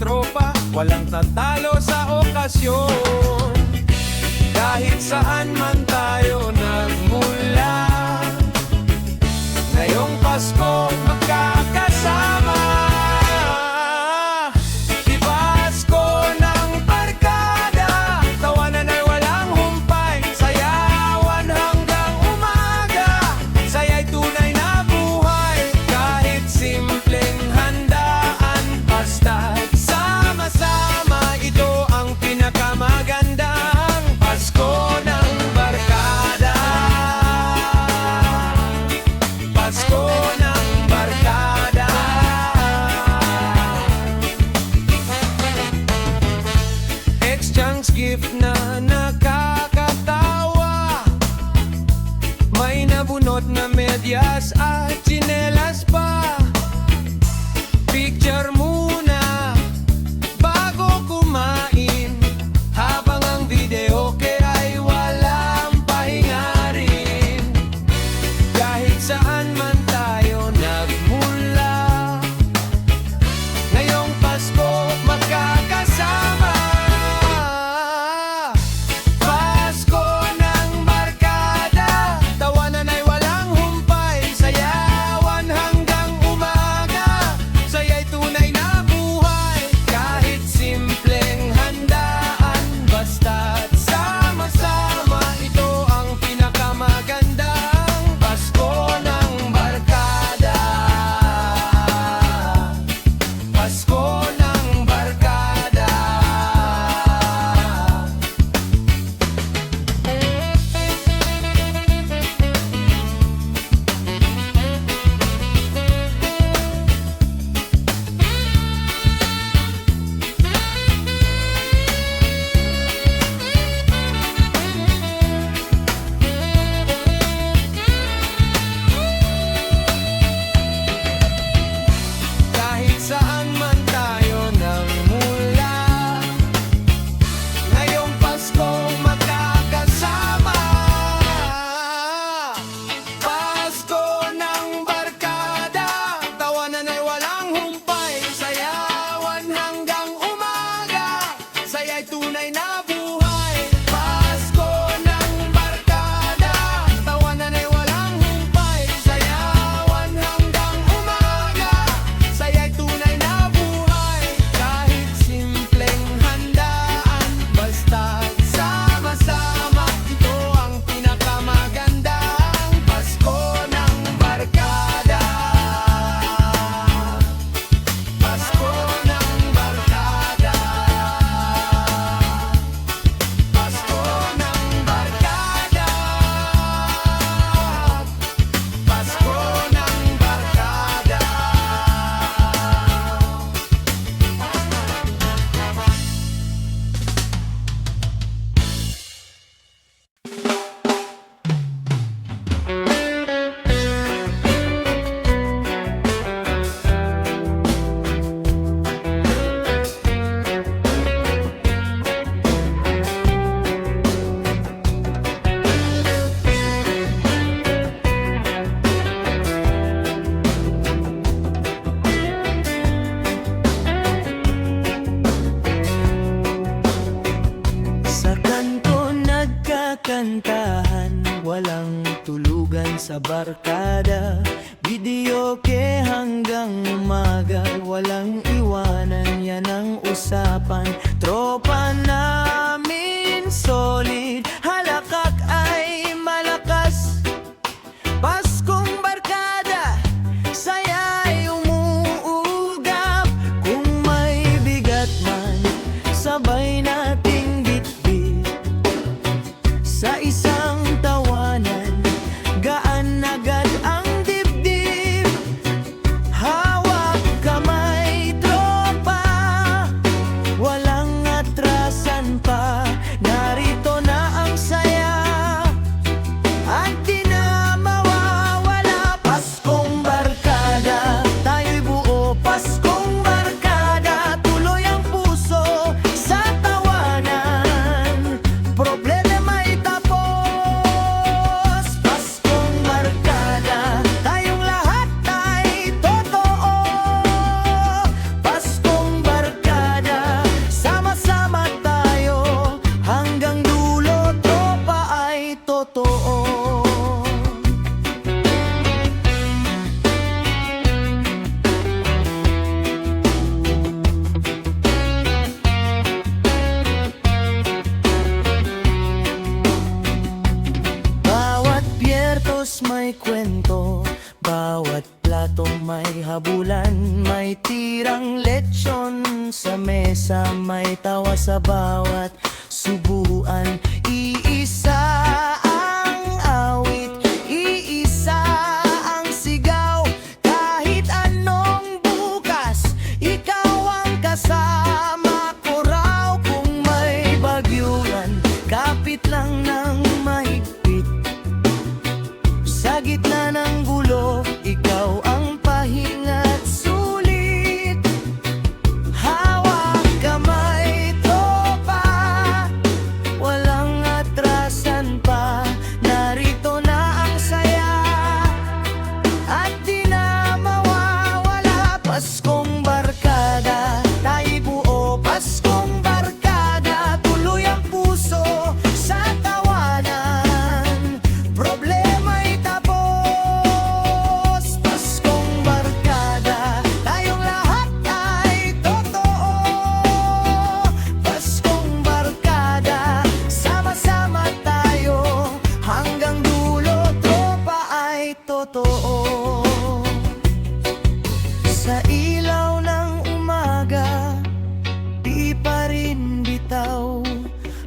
tropa, walang tatalo sa okasyon. Kahit saan man tayo nagmula, ngayong Pasko magkakasama. Di Pasko ng barkada, tawanan ay walang humpay, sayawan hanggang umaga, saya'y tunay na buhay. Kahit simpleng handaan, basta't sama-sama, ito ang pinakamagandang Pasko ng barkada. Pasko ng barkada. Exchange gift na nakakatawa, may nabunot na medyas at tsinelas pa. Picture muna bago kumain, habang ang videoke ay walang pahinga rin. Kahit saan man tayo nagmula, ngayong Pasko magkakasama. Pasko ng barkada, tawanan ay walang humpay, sayawan hanggang umaga, saya'y tunay na buhay. Kahit simpleng handaan, basta't sama-sama, ito ang pinakamagandang Pasko ng barkada. Pasko ng barkada. Kahit saan man tayo nagmula, ngayong Pasko magkakasama. Pasko ng barkada, tawanan ay walang humpay, sayawan hanggang umaga, saya'y tunay na buhay. Pasko ng barkada, tawanan ay walang humpay, sayawan hanggang umaga, saya'y tunay na buhay. Kahit simpleng handaan, basta't sama-sama, ito ang pinakamagandang Pasko ng barkada. Pasko ng barkada. Pasko ng barkada. Pasko ng barkada. Sa kanto nagkakantahan, walang tulugan sa barkada, videoke hanggang umaga, walang iwanan, yan ang usapan. Tropa namin solid, halakak ay malakas. Paskong barkada, saya'y umuugap. Kung may bigat man, sabay nating bitbit. Sa isang tawanan, gaan agad ang dibdib. Hawak kamay, tropa, mesa, may tawa sa bawat subuan. Iisa ang awit, iisa ang sigaw. Kahit anong bukas, ikaw ang kasama ko raw. Kung may bagyuran, kapit lang ng mahigpit. Sa gitna ng gulo, ikaw ang pahinga't sulit. Hawak kamay, tropa, walang atrasan pa. Narito na ang saya, at di na mawawala. Paskong barkada, tayo buo. Paskong barkada, tuloy ang puso sa tawanan. Problema'y tapos. Paskong barkada, tayong lahat ay totoo. Paskong barkada, sama-sama tayo. Hanggang dulo, tropa ay totoo. Sa ilaw ng umaga, di pa rin bitaw.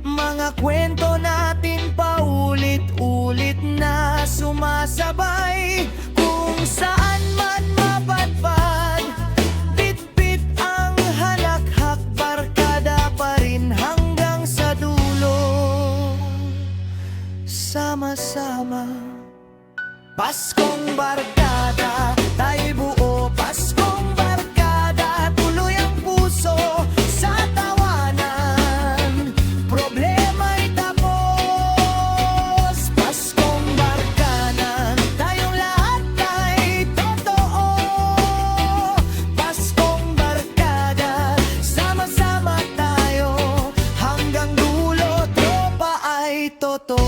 Mga kwento natin paulit-ulit na sumasabay. Kung saan man mapadpad, bit-bit ang halakhak. Barkada pa rin hanggang sa dulo. Sama-sama, Paskong barkada, tayo buo. Paskong barkada, tuloy ang puso sa tawanan. Problema'y tapos. Paskong barkada, tayong lahat ay totoo. Paskong barkada, sama-sama tayo. Hanggang dulo, tropa ay totoo.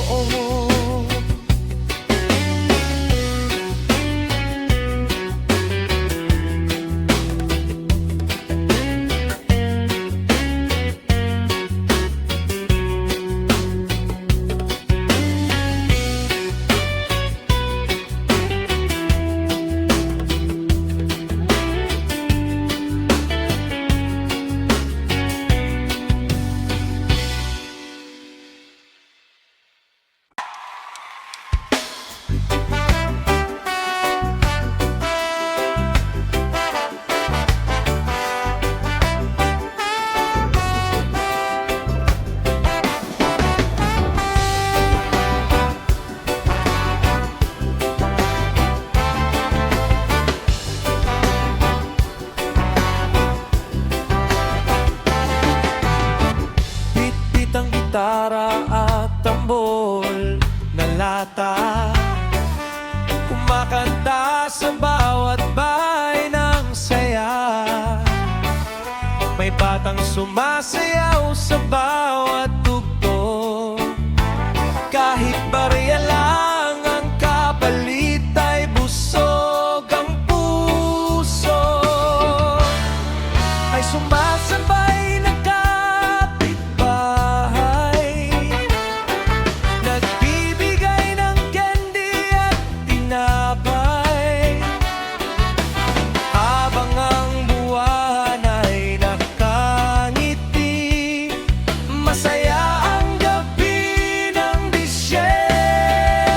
Bit-bit ang gitara at tambol na lata, kumakanta sa bawat bahay ng saya. May batang sumasayaw sa bawat tugtog. Kahit barya lang ang kapalit, ay busog ang puso. Ay sumasabay na kapitbahay, nagbibigay ng candy at tinapay. Habang ang buwan ay nakangiti, masaya ang gabi ng Disyembre.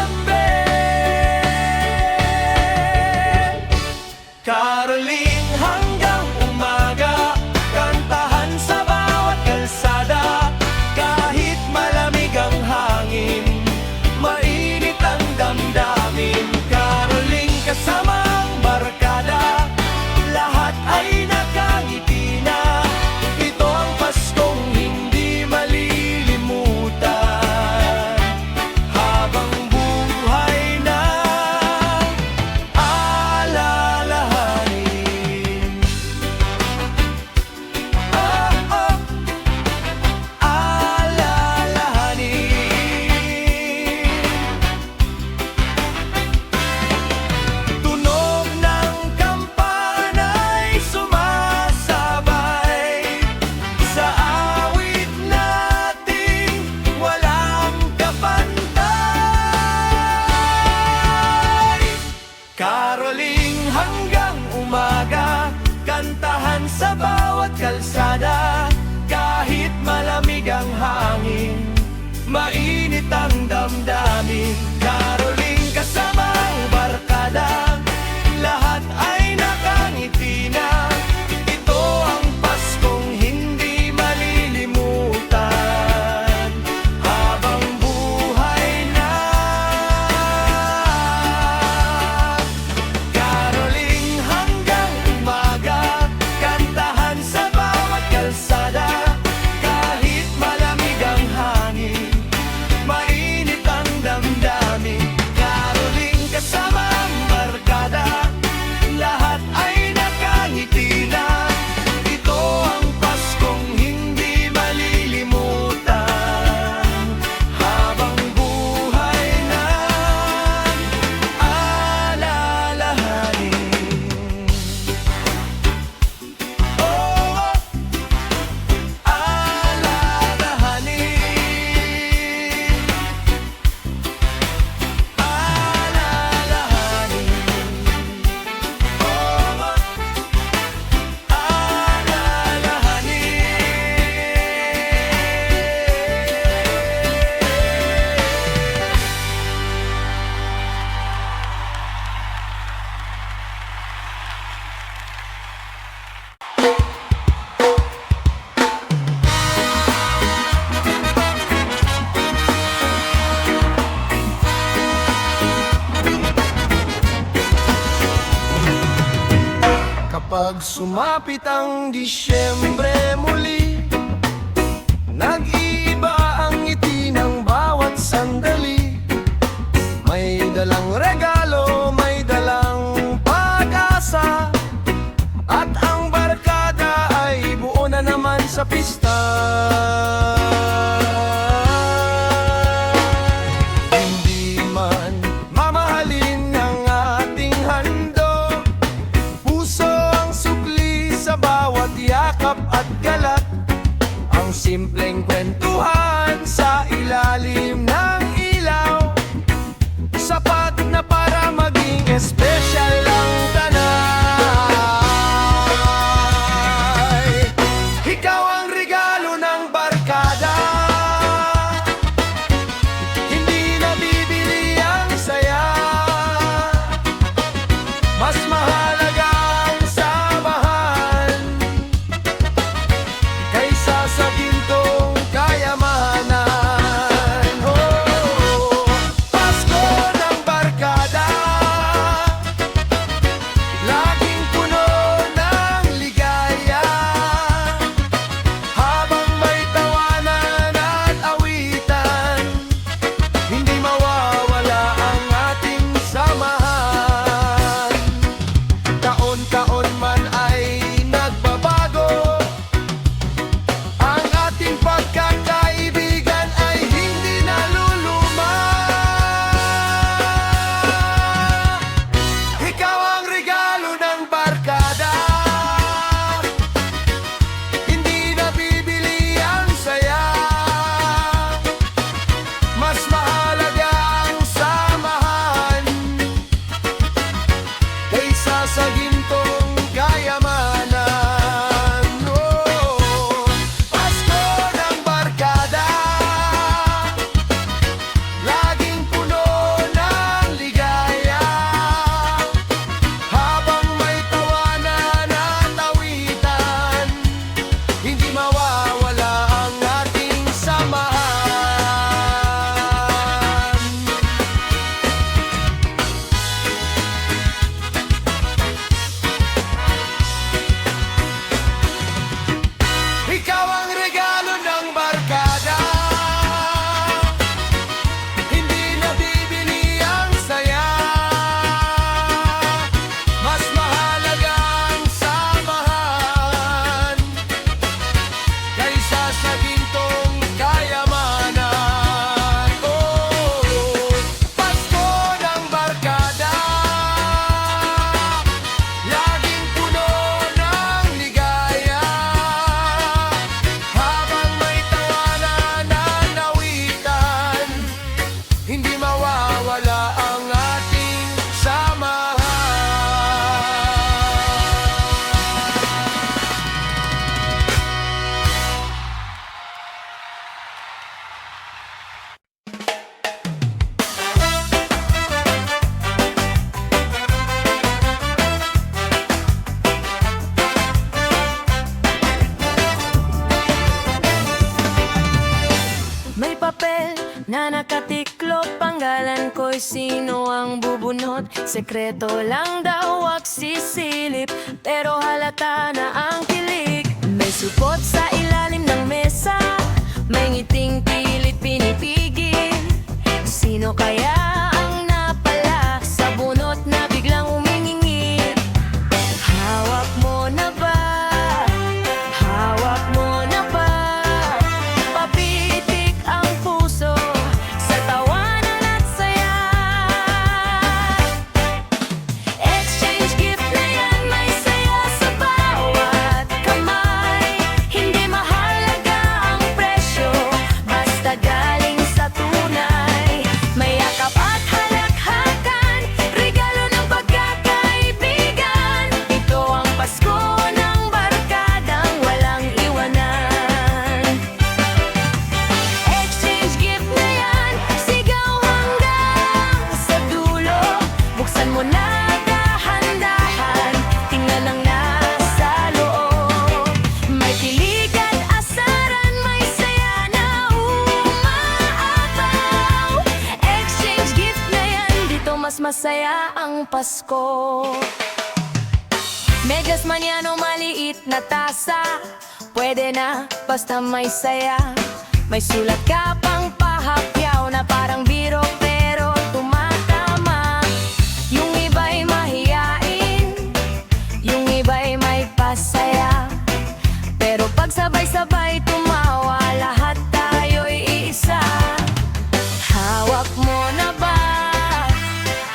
Pag sumapit ang Disyembre muli, nag-iiba ang ngiti ng bawat sandali. May dalang regalo, may dalang pag-asa, at ang barkada ay buo na naman sa pista. Hindi man mamahalin ang ating handog, puso ang sukli sa bawat yakap at galak. Ang simpleng kwentuhan sa ilalim ng ilaw, sapat na para maging espesyal ang tanay. Ikaw ang regalo ng barkada, hindi nabibili ang saya. Mas mahalaga ang samahan kaysa sa gintong kayamanan. Oh, Pasko ng barkada, laging puno ng ligaya. Habang may tawanan at awitan, hindi mawawala ang ating samahan. Taon-taon man ay nagbabago, ang ating pagkakaibigan ay hindi naluluma. Ikaw ang regalo ng barkada, hindi nabibili ang saya. Mas mahalaga ang samahan kaysa sa gintong kayamanan. Oh, Pasko ng barkada, laging puno ng ligaya. Habang may tawanan at awitan, hindi mawawala ang ating samahan. Ikaw ang regalo ng barkada, hindi nabibili ang saya. Mas mahalaga ang samahan kaysa sa gintong kayamanan. Oh, Pasko ng barkada, laging puno ng ligaya. Habang may tawanan at awitan, hindi mawawala ang ating samahan. May papel na nakatiklop, pangalan ko'y sino ang bubunot. Sekreto lang daw, wag sisilip, pero halata na ang kilig. May supot sa ilalim ng mesa, may ngiting pilit pinipigil. Sino kaya ang napala sa bunot na biglang umingingit? Hawak mo na ba? Hawak mo na ba? Papitik ang puso sa tawanan at saya. Exchange gift na yan, may saya sa bawat kamay. Hindi mahalaga ang presyo, basta galing sa tunay. May yakap at halakhakan, regalo ng pagkakaibigan. Ito ang Pasko ng barkadang walang iwanan. Exchange gift na yan, sigaw hanggang sa dulo. Buksan mo na dahan-dahan, tingnan ang nasa loob. May kilig at asaran, may saya na umaapaw. Exchange gift na yan, dito mas masaya ang Pasko. Medyas man yan o maliit na tasa, pwede na basta may saya. May sulat ka pang pahapyaw na parang biro pero tumatama. Yung iba'y mahiyain, yung iba'y may pasaya, pero pag sabay-sabay tumawa, lahat tayo'y iisa. Hawak mo na ba?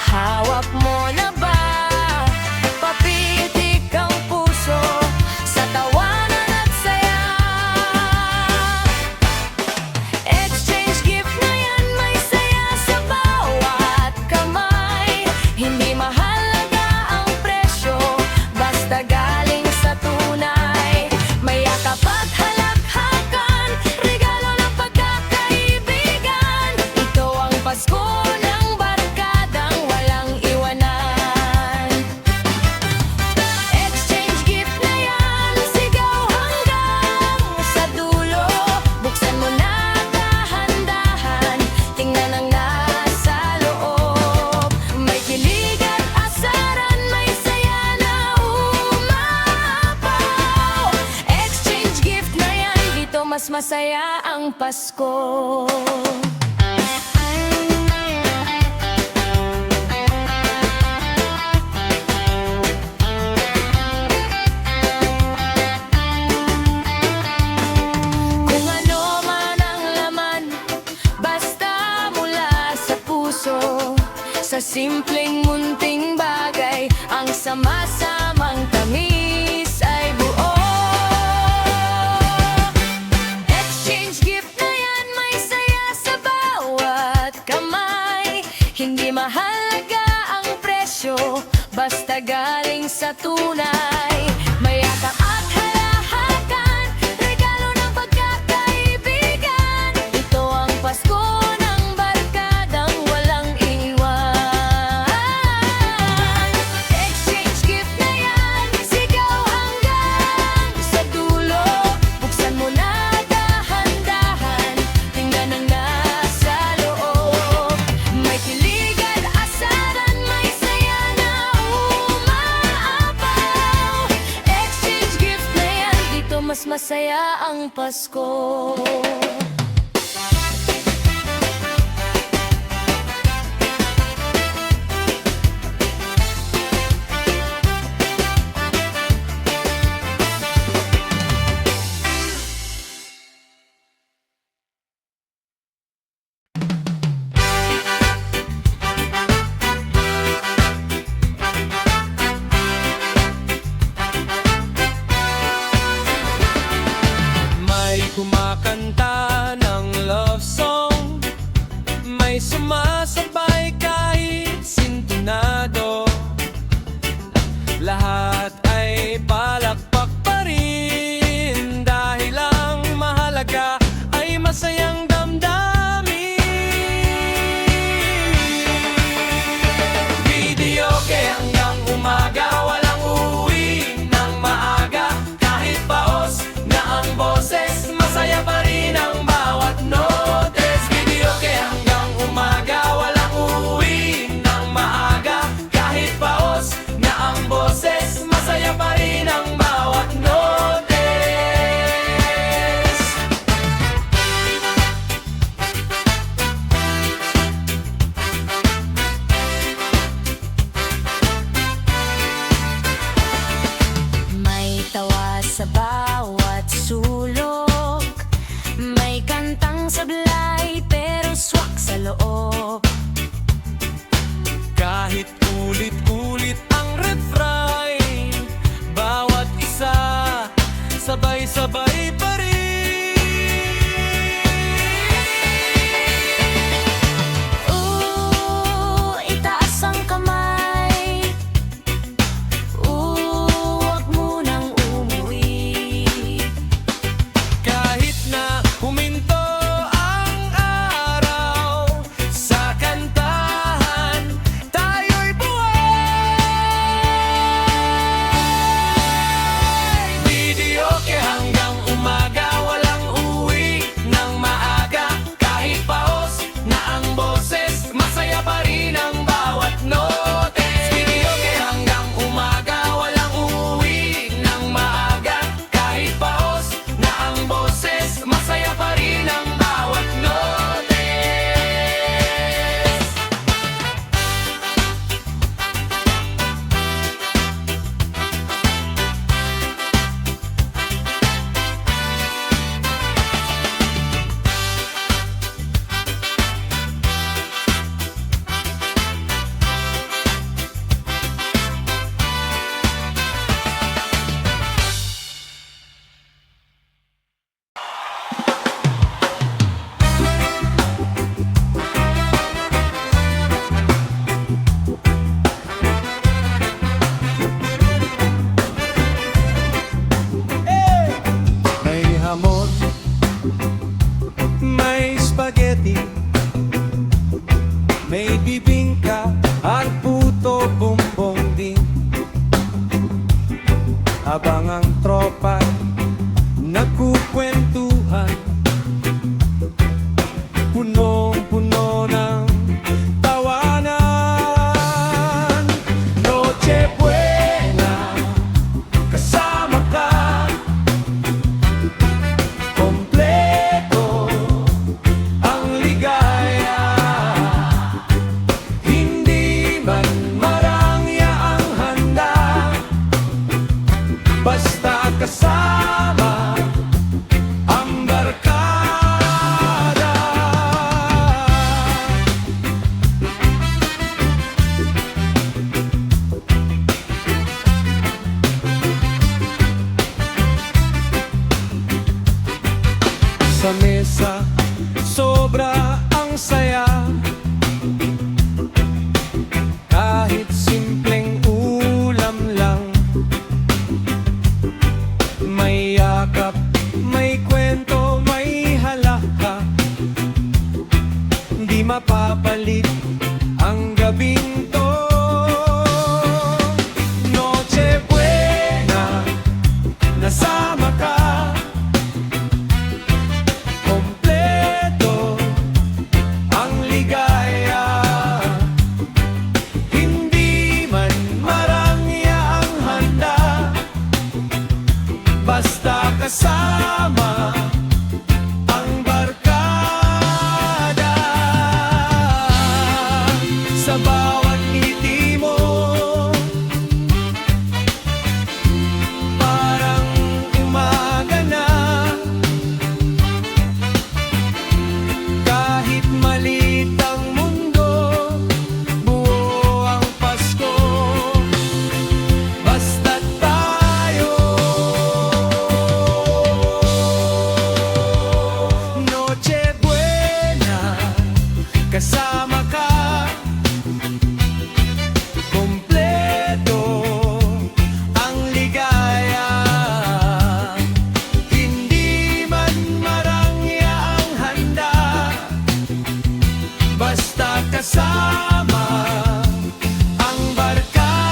Hawak mo na ba? Papitik ang puso sa tawanan at saya. Exchange gift na yan, may saya sa bawat kamay. Hindi mahalaga ang presyo, basta galing sa tunay. May yakap at halakhakan, regalo ng pagkakaibigan. Ito ang Pasko ng barkadang walang iwanan. Exchange gift na yan, sigaw hanggang sa dulo. Buksan mo na dahan-dahan, tingnan ang nasa loob. May kilig at asaran, may saya na umapaw. Exchange gift na yan, dito mas masaya ang Pasko. Kung ano man ang laman, basta mula sa puso. Sa simpleng munting bagay, ang sama-samang tamis ay buo. Exchange gift na yan, may saya sa bawat kamay. Hindi mahalaga ang presyo, basta galing sa tunay. May yakap at halahakan, regalo ng pagkakaibigan. Ito ang Pasko ng barkadang walang iwan. Exchange gift na yan, sigaw hanggang sa dulo. Buksan mo na dahan-dahan, tingnan ang nasa loob. May kilig at asaran, may saya na umaapaw. Exchange gift na yan, dito mas masaya ang Pasko. May kumakanta ng love song, may sumasabay kahit sintonado. Lahat ay palakpak pa rin, dahil ang mahalaga ay masayang damdamin. Videoke hanggang umaga, walang uwi ng maaga. Kahit paos na ang boses, masaya pa rin ang bawat notes. Videoke hanggang umaga, walang uwi ng maaga. Kahit paos na ang boses, masaya pa rin ang bawat notes. May tawa sa bawat sulok, may kantang sablay pero swak sa loob. Kahit ulit-ulit ang refrain, bawat isa sabay-sabay pa rin. Itaas ang kamay, wag munang umuwi. Kahit na huminto ang araw, sa kantahan tayo'y buhay. Videoke hanggang sa mesa, sobra ang saya. Kahit simpleng ulam lang, may yakap, may kwento, may halaka. Di mapapalit ang gabing to. Noche buena, nasama ka. Kompleto ang ligaya. Hindi man marangya ang handa, basta kasama ang barkada. Sa bawat ngiti mo, parang umaga na. Kahit maliit ang mundo, buo ang Pasko, basta't tayo. Noche buena, kasama ka. Kompleto ang ligaya. Hindi man marangya ang handa, basta kasama ang barkada.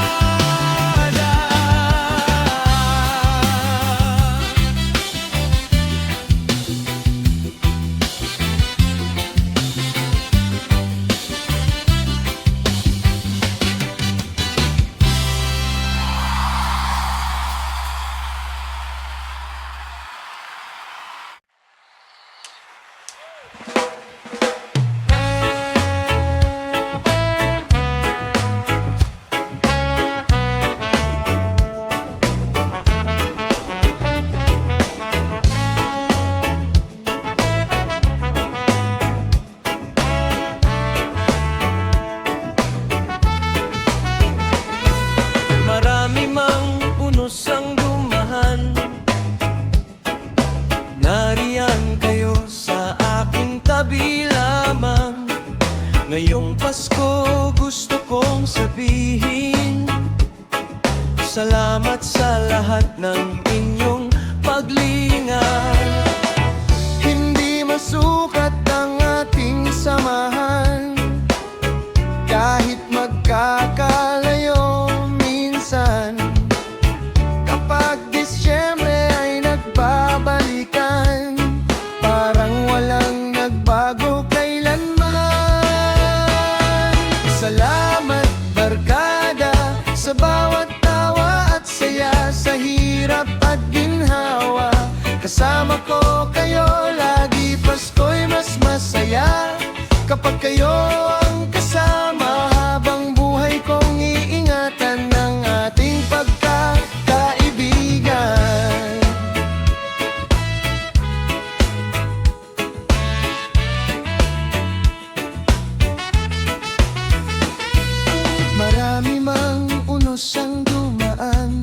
Marami mang unos ang dumahan, nariyan kayo sa aking tabi lamang. Ngayong Pasko gusto kong sabihin, salamat sa lahat ng inyong paglingan. Hindi masukat ang ating samahan, kahit magkakalayo minsan. Kapag Disyembre ay nagbabalikan, parang walang nagbago kailanman. Salamat barkada sa bawat tawa at saya, sa hirap at ginhawa. Kasama ko kayo lagi, Pasko'y mas masaya kapag kayo ang kasama. Habang buhay kong iingatan ng ating pagkakaibigan. Marami mang unos ang dumaan,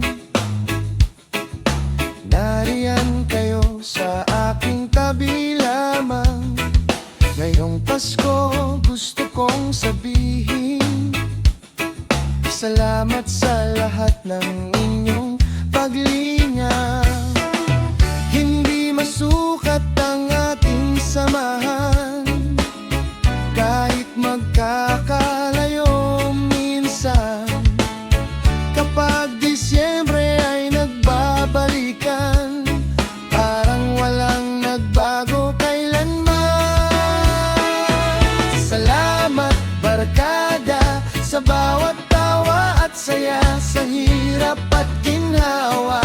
nariyan kayo sa aking tabi lamang. Ngayong Pasko gusto kong sabihin, salamat sa lahat ng inyong paglinga. Hindi masukat ang ating samahan, kahit magkakalayo minsan. Kapag Disyembre ay nagbabalikan, parang walang nagbago kailanman. Salamat barkada sa bawat tawa at saya, sa hirap at ginhawa.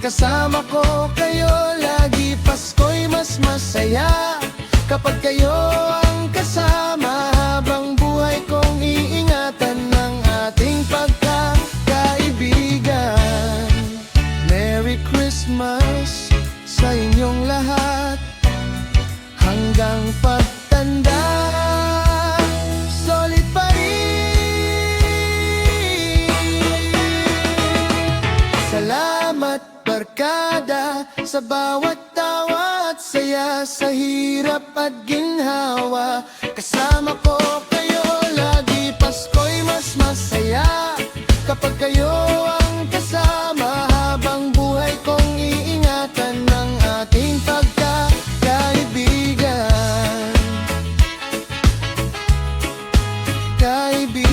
Kasama ko kayo lagi, Pasko'y mas masaya kapag kayo ang kasama. Habang buhay kong iingatan ng ating pagkakaibigan. Merry Christmas sa inyong lahat, hanggang pagtanda, solid pa rin. Salamat barkada sa bawat tawa at saya sa hirap at ginhawa. Kasama ko kayo lagi, Pasko'y mas masaya kapag kayo ang kasama. Habang buhay kong iingatan ng ating pagkakaibigan. Kaibigan.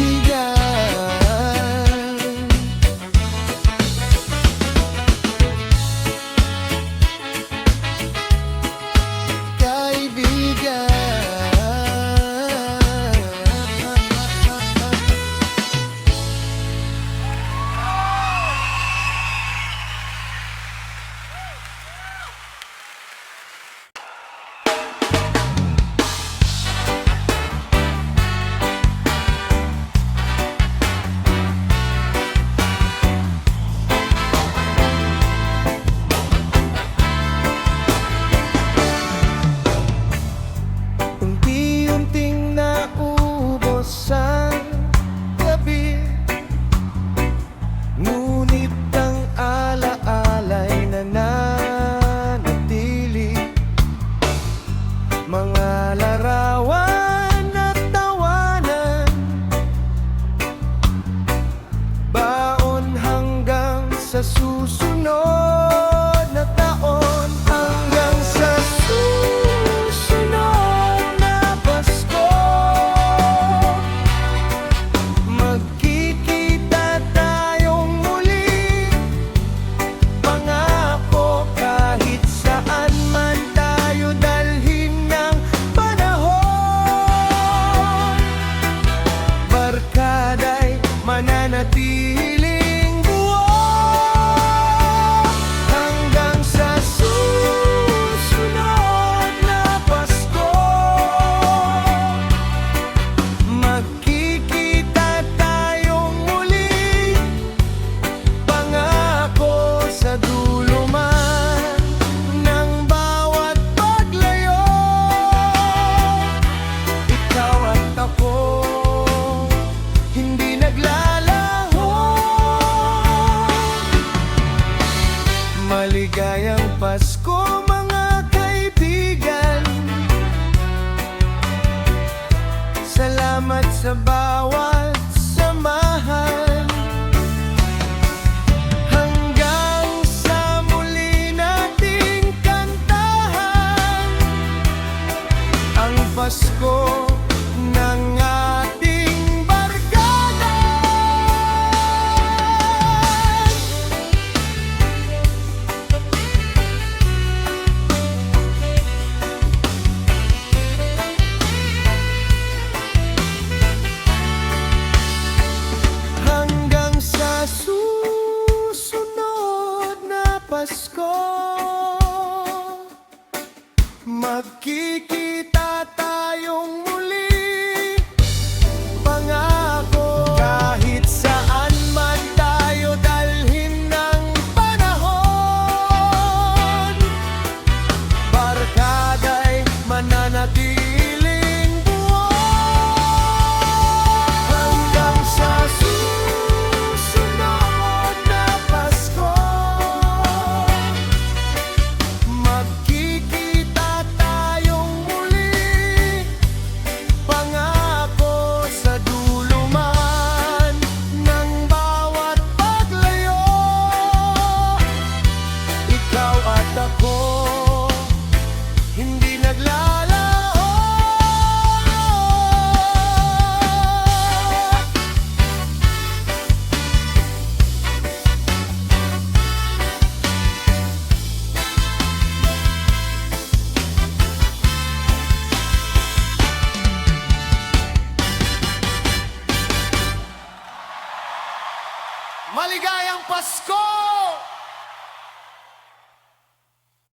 Unti-unting naubos ang gabi, ngunit ang alaala'y nananatili. Mga larawan at tawanan, baon hanggang sa susunod na taon. Hanggang sa susunod na Pasko, magkikita tayong muli. Pangako kahit saan man tayo dalhin ng panahon, barkada'y mananatiling buo. Hanggang sa susunod na Pasko, magkikita tayong muli. Pangako sa dulo man ng bawat paglayo, ikaw at ako hindi naglalaho. Maligayang Pasko mga kaibigan. Salamat sa bawat samahan. Hanggang sa muli nating kantahan ang Pasko ng ating barkada. Hanggang sa susunod na Pasko, magkikita